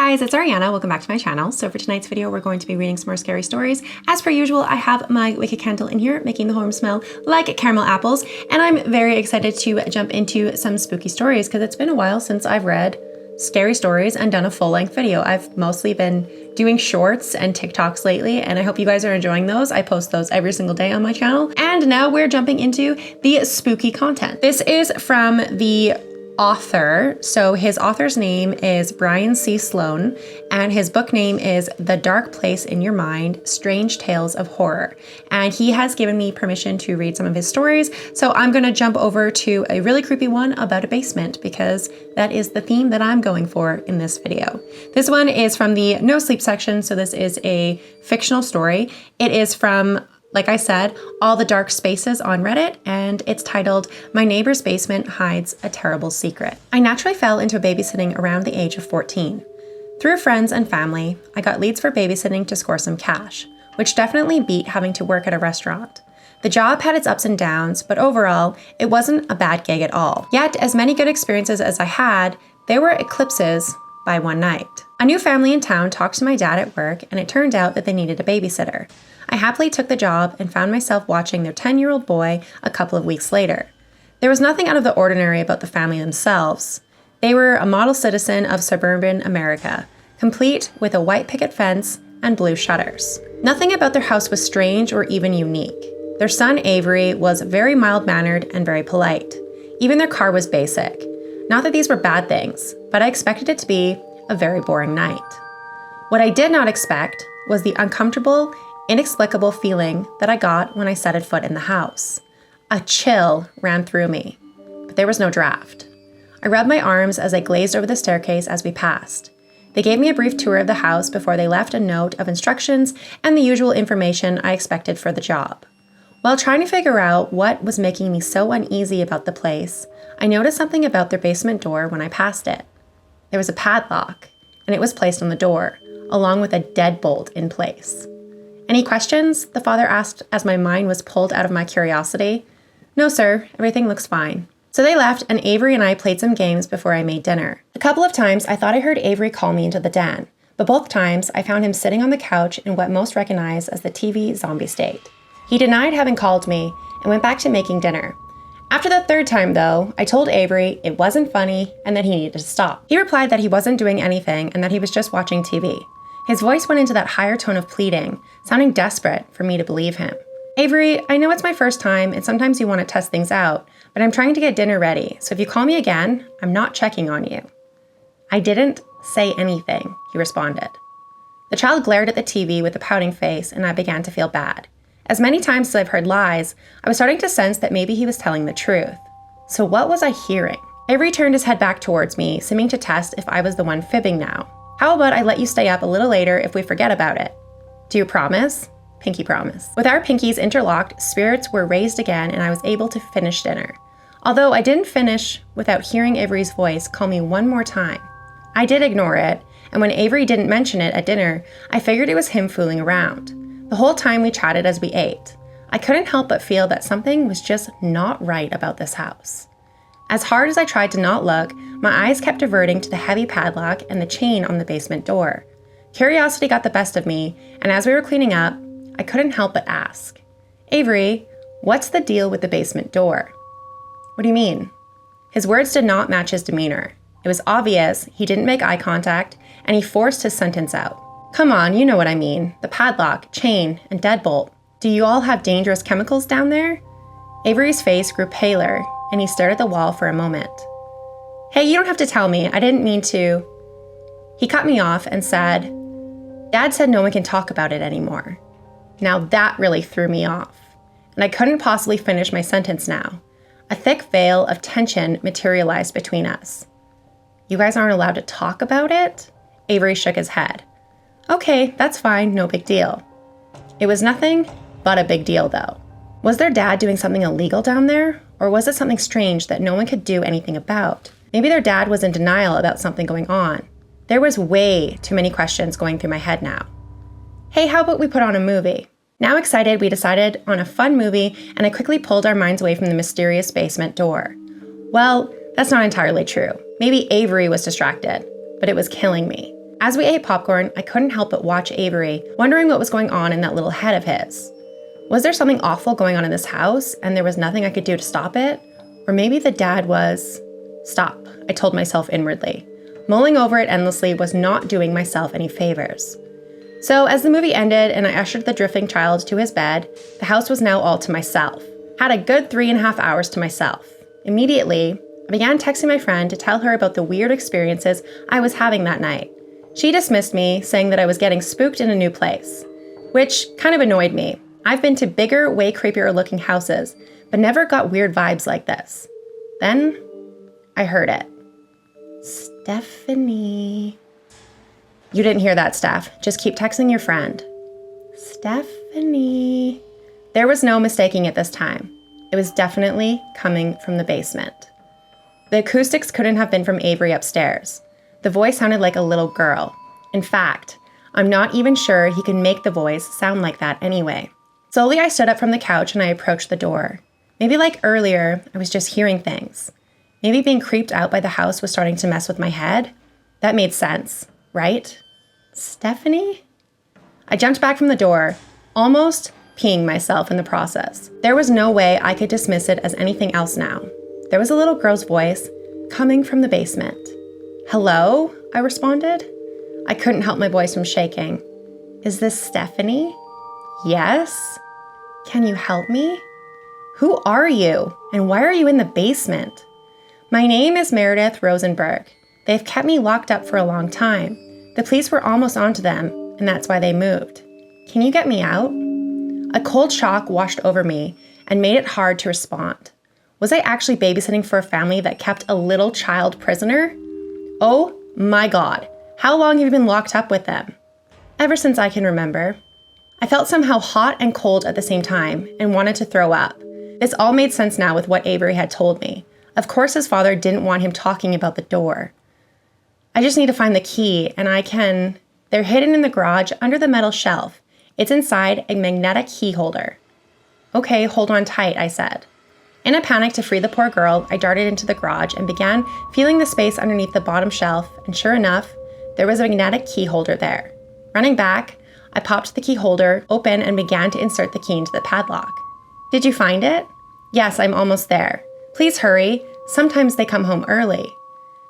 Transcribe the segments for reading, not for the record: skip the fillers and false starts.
guys, it's Ariana. Welcome back to my channel. So for tonight's video, we're going to be reading some more scary stories. As per usual, I have my wicked candle in here, making the home smell like caramel apples. And I'm very excited to jump into some spooky stories because it's been a while since I've read scary stories and done a full-length video. I've mostly been doing shorts and TikToks lately, and I hope you guys are enjoying those. I post those every single day on my channel. And now we're jumping into the spooky content. This is from the author. So his author's name is Brian C. Sloan, and his book name is The Dark Place in Your Mind, Strange Tales of Horror. And he has given me permission to read some of his stories. So I'm going to jump over to a really creepy one about a basement because that is the theme that I'm going for in this video. This one is from the no sleep section. So this is a fictional story. It is from, like I said, All the Dark Spaces on Reddit, and it's titled, My Neighbor's Basement Hides a Terrible Secret. I naturally fell into babysitting around the age of 14. Through friends and family, I got leads for babysitting to score some cash, which definitely beat having to work at a restaurant. The job had its ups and downs, but overall, it wasn't a bad gig at all. Yet, as many good experiences as I had, there were eclipses by one night. A new family in town talked to my dad at work, and it turned out that they needed a babysitter. I happily took the job and found myself watching their 10-year-old boy a couple of weeks later. There was nothing out of the ordinary about the family themselves. They were a model citizen of suburban America, complete with a white picket fence and blue shutters. Nothing about their house was strange or even unique. Their son Avery was very mild-mannered and very polite. Even their car was basic. Not that these were bad things, but I expected it to be a very boring night. What I did not expect was the uncomfortable, inexplicable feeling that I got when I set a foot in the house. A chill ran through me, but there was no draft. I rubbed my arms as I glazed over the staircase as we passed. They gave me a brief tour of the house before they left a note of instructions and the usual information I expected for the job. While trying to figure out what was making me so uneasy about the place, I noticed something about their basement door when I passed it. There was a padlock, and it was placed on the door, along with a deadbolt in place. Any questions? The father asked as my mind was pulled out of my curiosity. No, sir. Everything looks fine. So they left, and Avery and I played some games before I made dinner. A couple of times, I thought I heard Avery call me into the den, but both times, I found him sitting on the couch in what most recognize as the TV zombie state. He denied having called me and went back to making dinner. After the third time, though, I told Avery it wasn't funny and that he needed to stop. He replied that he wasn't doing anything and that he was just watching TV. His voice went into that higher tone of pleading, sounding desperate for me to believe him. Avery, I know it's my first time and sometimes you want to test things out, but I'm trying to get dinner ready, so if you call me again, I'm not checking on you. I didn't say anything, he responded. The child glared at the TV with a pouting face, and I began to feel bad. As many times as I've heard lies, I was starting to sense that maybe he was telling the truth. So what was I hearing? Avery turned his head back towards me, seeming to test if I was the one fibbing now. How about I let you stay up a little later if we forget about it? Do you promise? Pinky promise. With our pinkies interlocked, spirits were raised again and I was able to finish dinner. Although I didn't finish without hearing Avery's voice call me one more time. I did ignore it, and when Avery didn't mention it at dinner, I figured it was him fooling around. The whole time we chatted as we ate. I couldn't help but feel that something was just not right about this house. As hard as I tried to not look, my eyes kept diverting to the heavy padlock and the chain on the basement door. Curiosity got the best of me, and as we were cleaning up, I couldn't help but ask, Avery, what's the deal with the basement door? What do you mean? His words did not match his demeanor. It was obvious he didn't make eye contact, and he forced his sentence out. Come on, you know what I mean. The padlock, chain, and deadbolt. Do you all have dangerous chemicals down there? Avery's face grew paler, and he stared at the wall for a moment. Hey, you don't have to tell me. I didn't mean to. He cut me off and said, Dad said no one can talk about it anymore. Now that really threw me off, and I couldn't possibly finish my sentence now. A thick veil of tension materialized between us. You guys aren't allowed to talk about it? Avery shook his head. Okay, that's fine, no big deal. It was nothing but a big deal, though. Was their dad doing something illegal down there? Or was it something strange that no one could do anything about? Maybe their dad was in denial about something going on. There was way too many questions going through my head now. Hey, how about we put on a movie? Now excited, we decided on a fun movie, and I quickly pulled our minds away from the mysterious basement door. Well, that's not entirely true. Maybe Avery was distracted, but it was killing me. As we ate popcorn, I couldn't help but watch Avery, wondering what was going on in that little head of his. Was there something awful going on in this house, and there was nothing I could do to stop it? Or maybe the dad was... Stop, I told myself inwardly. Mulling over it endlessly was not doing myself any favors. So as the movie ended and I ushered the drifting child to his bed, the house was now all to myself. Had a good 3.5 hours to myself. Immediately, I began texting my friend to tell her about the weird experiences I was having that night. She dismissed me, saying that I was getting spooked in a new place, which kind of annoyed me. I've been to bigger, way creepier looking houses, but never got weird vibes like this. Then, I heard it. Stephanie. You didn't hear that, Steph. Just keep texting your friend. Stephanie. There was no mistaking it this time. It was definitely coming from the basement. The acoustics couldn't have been from Avery upstairs. The voice sounded like a little girl. In fact, I'm not even sure he could make the voice sound like that anyway. Slowly, I stood up from the couch and I approached the door. Maybe like earlier, I was just hearing things. Maybe being creeped out by the house was starting to mess with my head. That made sense, right? Stephanie? I jumped back from the door, almost peeing myself in the process. There was no way I could dismiss it as anything else now. There was a little girl's voice coming from the basement. Hello? I responded. I couldn't help my voice from shaking. Is this Stephanie? Yes? Can you help me? Who are you? And why are you in the basement? My name is Meredith Rosenberg. They've kept me locked up for a long time. The police were almost onto them, and that's why they moved. Can you get me out? A cold shock washed over me and made it hard to respond. Was I actually babysitting for a family that kept a little child prisoner? Oh my God, how long have you been locked up with them? Ever since I can remember. I felt somehow hot and cold at the same time and wanted to throw up. This all made sense now with what Avery had told me. Of course his father didn't want him talking about the door. I just need to find the key and they're hidden in the garage under the metal shelf. It's inside a magnetic key holder. Okay, hold on tight, I said. In a panic to free the poor girl, I darted into the garage and began feeling the space underneath the bottom shelf, and sure enough, there was a magnetic key holder there. Running back, I popped the key holder open and began to insert the key into the padlock. Did you find it? Yes, I'm almost there. Please hurry. Sometimes they come home early.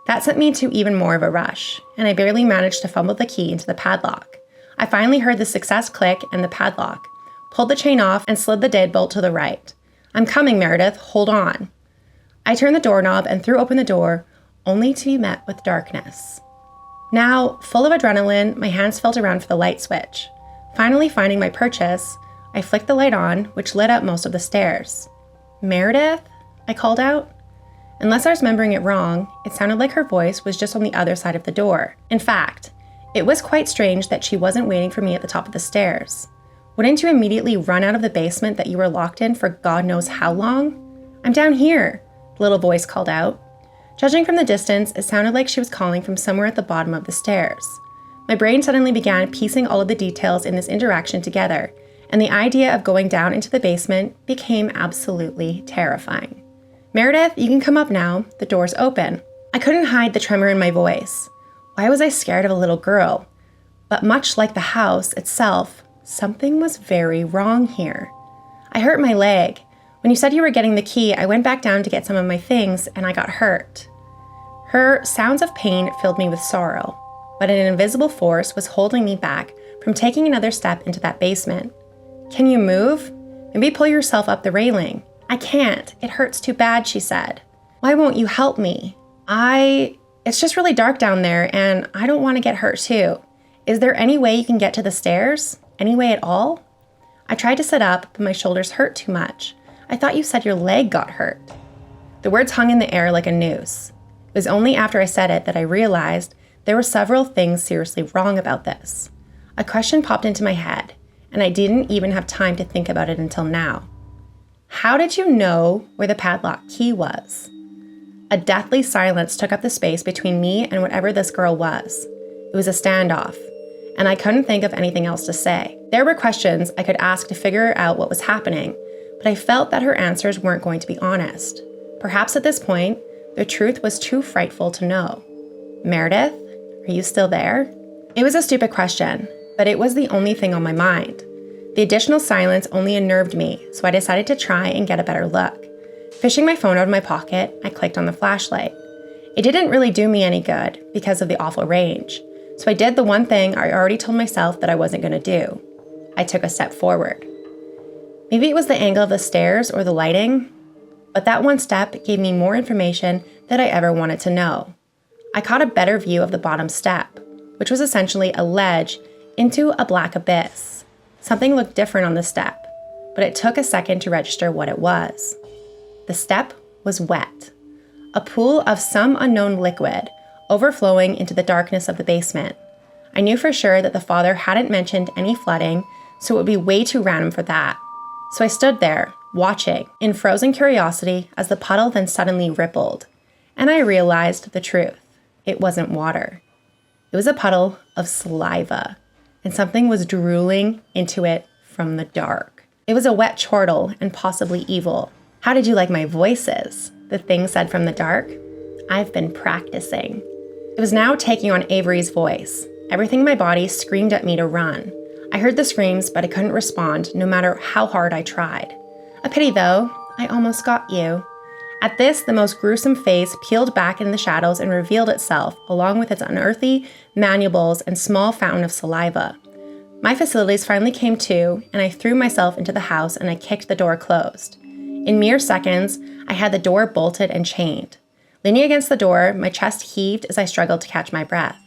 That sent me to even more of a rush, and I barely managed to fumble the key into the padlock. I finally heard the success click and the padlock, pulled the chain off, and slid the deadbolt to the right. I'm coming, Meredith. Hold on. I turned the doorknob and threw open the door, only to be met with darkness. Now, full of adrenaline, my hands felt around for the light switch. Finally finding my purchase, I flicked the light on, which lit up most of the stairs. Meredith? I called out. Unless I was remembering it wrong, it sounded like her voice was just on the other side of the door. In fact, it was quite strange that she wasn't waiting for me at the top of the stairs. Wouldn't you immediately run out of the basement that you were locked in for God knows how long? I'm down here, the little voice called out. Judging from the distance, it sounded like she was calling from somewhere at the bottom of the stairs. My brain suddenly began piecing all of the details in this interaction together, and the idea of going down into the basement became absolutely terrifying. Meredith, you can come up now. The door's open. I couldn't hide the tremor in my voice. Why was I scared of a little girl? But much like the house itself, something was very wrong here. I hurt my leg. When you said you were getting the key, I went back down to get some of my things, and I got hurt. Her sounds of pain filled me with sorrow, but an invisible force was holding me back from taking another step into that basement. Can you move? Maybe pull yourself up the railing. I can't. It hurts too bad, she said. Why won't you help me? It's just really dark down there, and I don't want to get hurt too. Is there any way you can get to the stairs? Any way at all? I tried to sit up, but my shoulders hurt too much. I thought you said your leg got hurt. The words hung in the air like a noose. It was only after I said it that I realized there were several things seriously wrong about this. A question popped into my head, and I didn't even have time to think about it until now. How did you know where the padlock key was? A deathly silence took up the space between me and whatever this girl was. It was a standoff, and I couldn't think of anything else to say. There were questions I could ask to figure out what was happening, but I felt that her answers weren't going to be honest. Perhaps at this point, the truth was too frightful to know. Meredith, are you still there? It was a stupid question, but it was the only thing on my mind. The additional silence only unnerved me, so I decided to try and get a better look. Fishing my phone out of my pocket, I clicked on the flashlight. It didn't really do me any good because of the awful range, so I did the one thing I already told myself that I wasn't going to do. I took a step forward. Maybe it was the angle of the stairs or the lighting, but that one step gave me more information than I ever wanted to know. I caught a better view of the bottom step, which was essentially a ledge into a black abyss. Something looked different on the step, but it took a second to register what it was. The step was wet. A pool of some unknown liquid overflowing into the darkness of the basement. I knew for sure that the father hadn't mentioned any flooding, so it would be way too random for that. So I stood there, watching, in frozen curiosity as the puddle then suddenly rippled. And I realized the truth. It wasn't water. It was a puddle of saliva, and something was drooling into it from the dark. It was a wet chortle and possibly evil. How did you like my voices? The thing said from the dark. I've been practicing. It was now taking on Avery's voice. Everything in my body screamed at me to run. I heard the screams, but I couldn't respond no matter how hard I tried. A pity though, I almost got you. At this, the most gruesome face peeled back in the shadows and revealed itself, along with its unearthly mandibles and small fountain of saliva. My facilities finally came to, and I threw myself into the house and I kicked the door closed. In mere seconds, I had the door bolted and chained. Leaning against the door, my chest heaved as I struggled to catch my breath.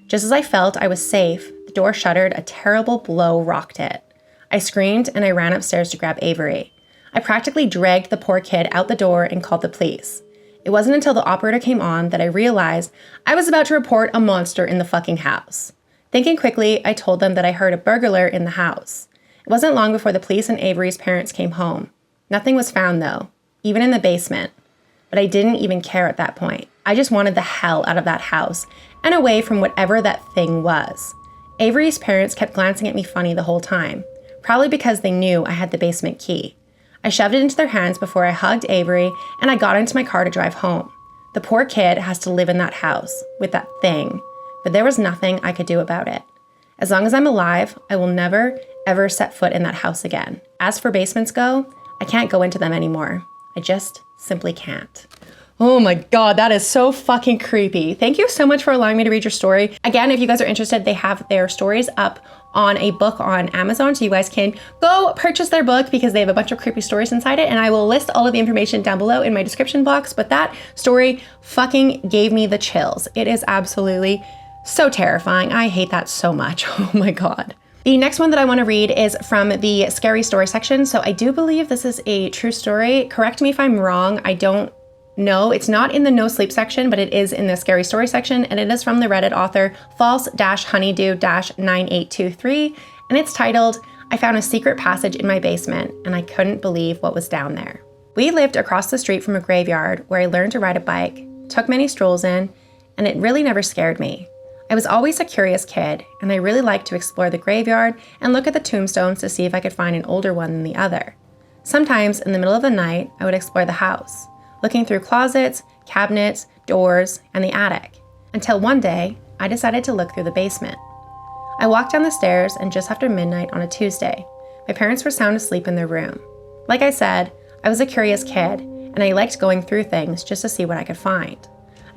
Just as I felt I was safe, the door shuddered, a terrible blow rocked it. I screamed and I ran upstairs to grab Avery. I practically dragged the poor kid out the door and called the police. It wasn't until the operator came on that I realized I was about to report a monster in the fucking house. Thinking quickly, I told them that I heard a burglar in the house. It wasn't long before the police and Avery's parents came home. Nothing was found though, even in the basement. But I didn't even care at that point. I just wanted the hell out of that house and away from whatever that thing was. Avery's parents kept glancing at me funny the whole time, probably because they knew I had the basement key. I shoved it into their hands before I hugged Avery and I got into my car to drive home. The poor kid has to live in that house with that thing, but there was nothing I could do about it. As long as I'm alive, I will never, ever set foot in that house again. As for basements go, I can't go into them anymore. I just simply can't. Oh my God, that is so fucking creepy. Thank you so much for allowing me to read your story. Again, if you guys are interested, they have their stories up on a book on Amazon, so you guys can go purchase their book because they have a bunch of creepy stories inside it, and I will list all of the information down below in my description box, but that story fucking gave me the chills. It is absolutely so terrifying. I hate that so much. Oh my God. The next one that I want to read is from the scary story section. So I do believe this is a true story. Correct me if I'm wrong. I don't know. It's not in the no sleep section, but it is in the scary story section. And it is from the Reddit author false-honeydew-9823. And it's titled, I found a secret passage in my basement and I couldn't believe what was down there. We lived across the street from a graveyard where I learned to ride a bike, took many strolls in, and it really never scared me. I was always a curious kid, and I really liked to explore the graveyard and look at the tombstones to see if I could find an older one than the other. Sometimes, in the middle of the night, I would explore the house, looking through closets, cabinets, doors, and the attic, until one day, I decided to look through the basement. I walked down the stairs, and just after midnight on a Tuesday, my parents were sound asleep in their room. Like I said, I was a curious kid, and I liked going through things just to see what I could find.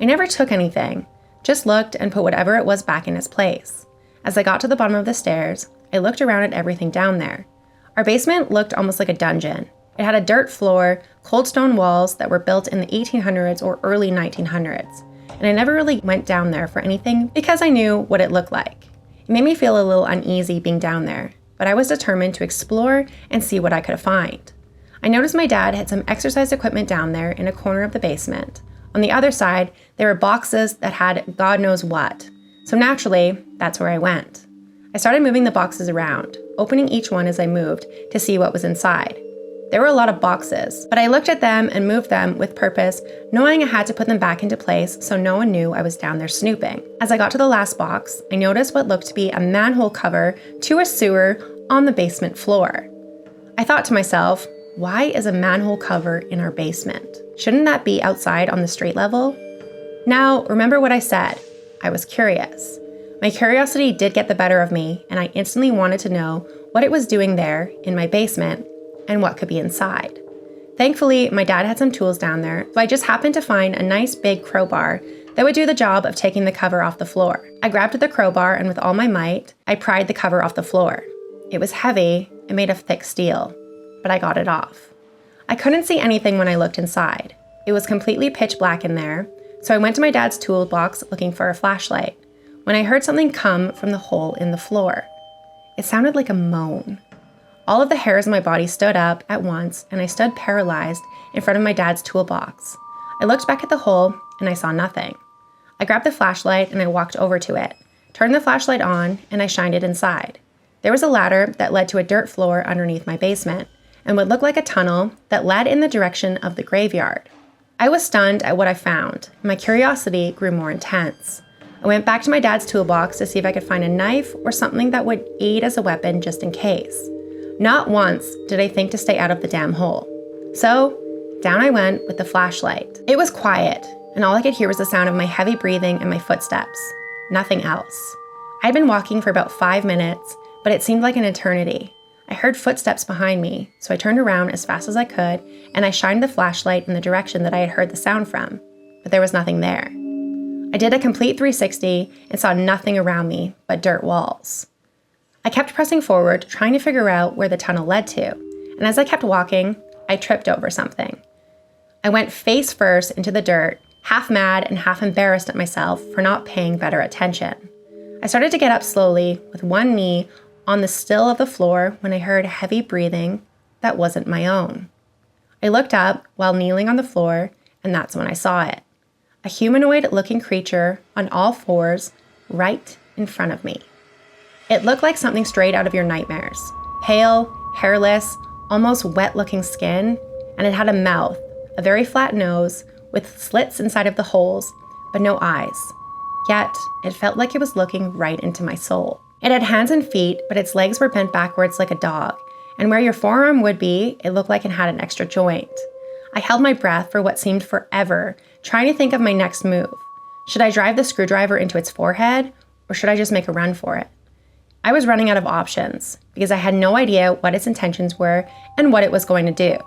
I never took anything, just looked and put whatever it was back in its place. As I got to the bottom of the stairs, I looked around at everything down there. Our basement looked almost like a dungeon. It had a dirt floor, cold stone walls that were built in the 1800s or early 1900s, and I never really went down there for anything because I knew what it looked like. It made me feel a little uneasy being down there, but I was determined to explore and see what I could find. I noticed my dad had some exercise equipment down there in a corner of the basement. On the other side, there were boxes that had God knows what. So naturally, that's where I went. I started moving the boxes around, opening each one as I moved to see what was inside. There were a lot of boxes, but I looked at them and moved them with purpose, knowing I had to put them back into place so no one knew I was down there snooping. As I got to the last box, I noticed what looked to be a manhole cover to a sewer on the basement floor. I thought to myself, why is a manhole cover in our basement? Shouldn't that be outside on the street level? Now, remember what I said. I was curious. My curiosity did get the better of me, and I instantly wanted to know what it was doing there in my basement and what could be inside. Thankfully, my dad had some tools down there, so I just happened to find a nice big crowbar that would do the job of taking the cover off the floor. I grabbed the crowbar, and with all my might, I pried the cover off the floor. It was heavy and made of thick steel, but I got it off. I couldn't see anything when I looked inside. It was completely pitch black in there, so I went to my dad's toolbox looking for a flashlight, when I heard something come from the hole in the floor. It sounded like a moan. All of the hairs on my body stood up at once, and I stood paralyzed in front of my dad's toolbox. I looked back at the hole, and I saw nothing. I grabbed the flashlight, and I walked over to it, turned the flashlight on, and I shined it inside. There was a ladder that led to a dirt floor underneath my basement, and what looked like a tunnel that led in the direction of the graveyard. I was stunned at what I found, and my curiosity grew more intense. I went back to my dad's toolbox to see if I could find a knife or something that would aid as a weapon just in case. Not once did I think to stay out of the damn hole. So, down I went with the flashlight. It was quiet, and all I could hear was the sound of my heavy breathing and my footsteps. Nothing else. I'd been walking for about 5 minutes, but it seemed like an eternity. I heard footsteps behind me, so I turned around as fast as I could, and I shined the flashlight in the direction that I had heard the sound from, but there was nothing there. I did a complete 360 and saw nothing around me but dirt walls. I kept pressing forward, trying to figure out where the tunnel led to, and as I kept walking, I tripped over something. I went face first into the dirt, half mad and half embarrassed at myself for not paying better attention. I started to get up slowly, with one knee on the sill of the floor, when I heard heavy breathing that wasn't my own. I looked up while kneeling on the floor, and that's when I saw it. A humanoid-looking creature on all fours right in front of me. It looked like something straight out of your nightmares. Pale, hairless, almost wet-looking skin, and it had a mouth, a very flat nose, with slits inside of the holes, but no eyes. Yet, it felt like it was looking right into my soul. It had hands and feet, but its legs were bent backwards like a dog, and where your forearm would be, it looked like it had an extra joint. I held my breath for what seemed forever, trying to think of my next move. Should I drive the screwdriver into its forehead, or should I just make a run for it? I was running out of options, because I had no idea what its intentions were and what it was going to do.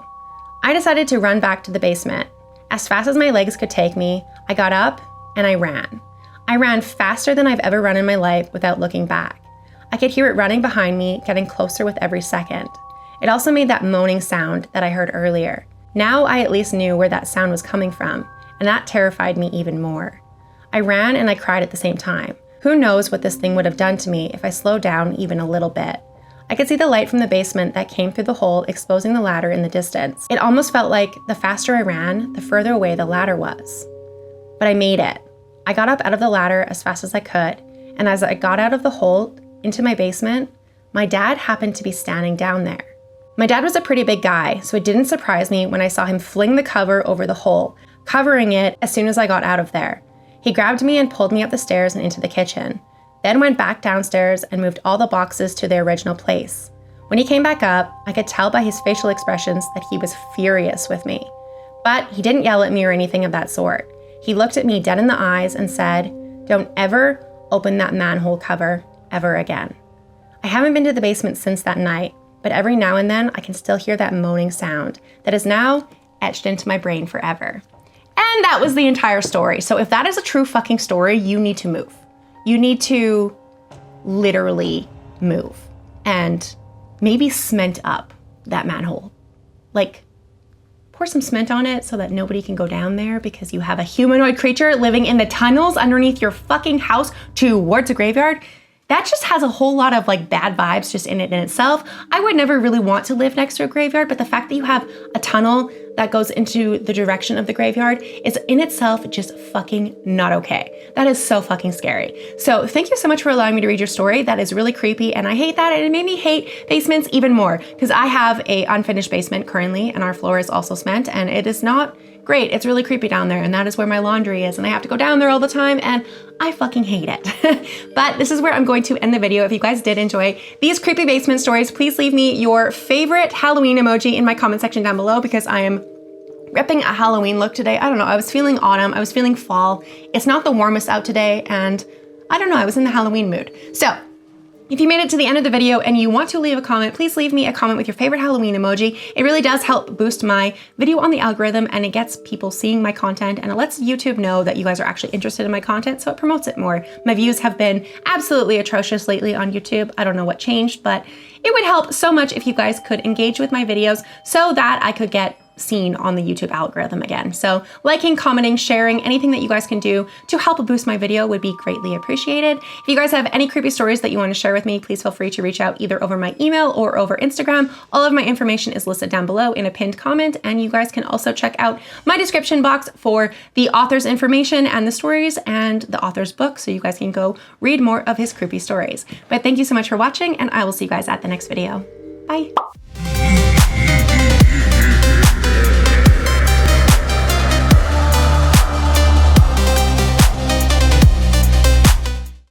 I decided to run back to the basement. As fast as my legs could take me, I got up and I ran. I ran faster than I've ever run in my life without looking back. I could hear it running behind me, getting closer with every second. It also made that moaning sound that I heard earlier. Now I at least knew where that sound was coming from, and that terrified me even more. I ran and I cried at the same time. Who knows what this thing would have done to me if I slowed down even a little bit. I could see the light from the basement that came through the hole, exposing the ladder in the distance. It almost felt like the faster I ran, the further away the ladder was. But I made it. I got up out of the ladder as fast as I could, and as I got out of the hole into my basement, my dad happened to be standing down there. My dad was a pretty big guy, so it didn't surprise me when I saw him fling the cover over the hole, covering it as soon as I got out of there. He grabbed me and pulled me up the stairs and into the kitchen, then went back downstairs and moved all the boxes to their original place. When he came back up, I could tell by his facial expressions that he was furious with me. But he didn't yell at me or anything of that sort. He looked at me dead in the eyes and said, "Don't ever open that manhole cover ever again." I haven't been to the basement since that night, but every now and then I can still hear that moaning sound that is now etched into my brain forever. And that was the entire story. So if that is a true fucking story, you need to move. You need to literally move and maybe cement up that manhole. Like, pour some cement on it so that nobody can go down there because you have a humanoid creature living in the tunnels underneath your fucking house towards a graveyard. That just has a whole lot of like bad vibes just in it in itself. I would never really want to live next to a graveyard, but the fact that you have a tunnel that goes into the direction of the graveyard is in itself just fucking not okay. That is so fucking scary. So thank you so much for allowing me to read your story. That is really creepy and I hate that, and it made me hate basements even more because I have a unfinished basement currently and our floor is also cement and it is not great. It's really creepy down there and that is where my laundry is and I have to go down there all the time and I fucking hate it. But this is where I'm going to end the video. If you guys did enjoy these creepy basement stories, please leave me your favorite Halloween emoji in my comment section down below because I am repping a Halloween look today. I don't know, I was feeling autumn, I was feeling fall. It's not the warmest out today and I don't know, I was in the Halloween mood. So if you made it to the end of the video and you want to leave a comment, please leave me a comment with your favorite Halloween emoji. It really does help boost my video on the algorithm, and it gets people seeing my content, and it lets YouTube know that you guys are actually interested in my content, so it promotes it more. My views have been absolutely atrocious lately on YouTube. I don't know what changed, but it would help so much if you guys could engage with my videos so that I could get seen on the YouTube algorithm again. So liking, commenting, sharing, anything that you guys can do to help boost my video would be greatly appreciated. If you guys have any creepy stories that you want to share with me, please feel free to reach out either over my email or over Instagram. All of my information is listed down below in a pinned comment, and you guys can also check out my description box for the author's information and the stories and the author's book, so you guys can go read more of his creepy stories. But thank you so much for watching, and I will see you guys at the next video. Bye.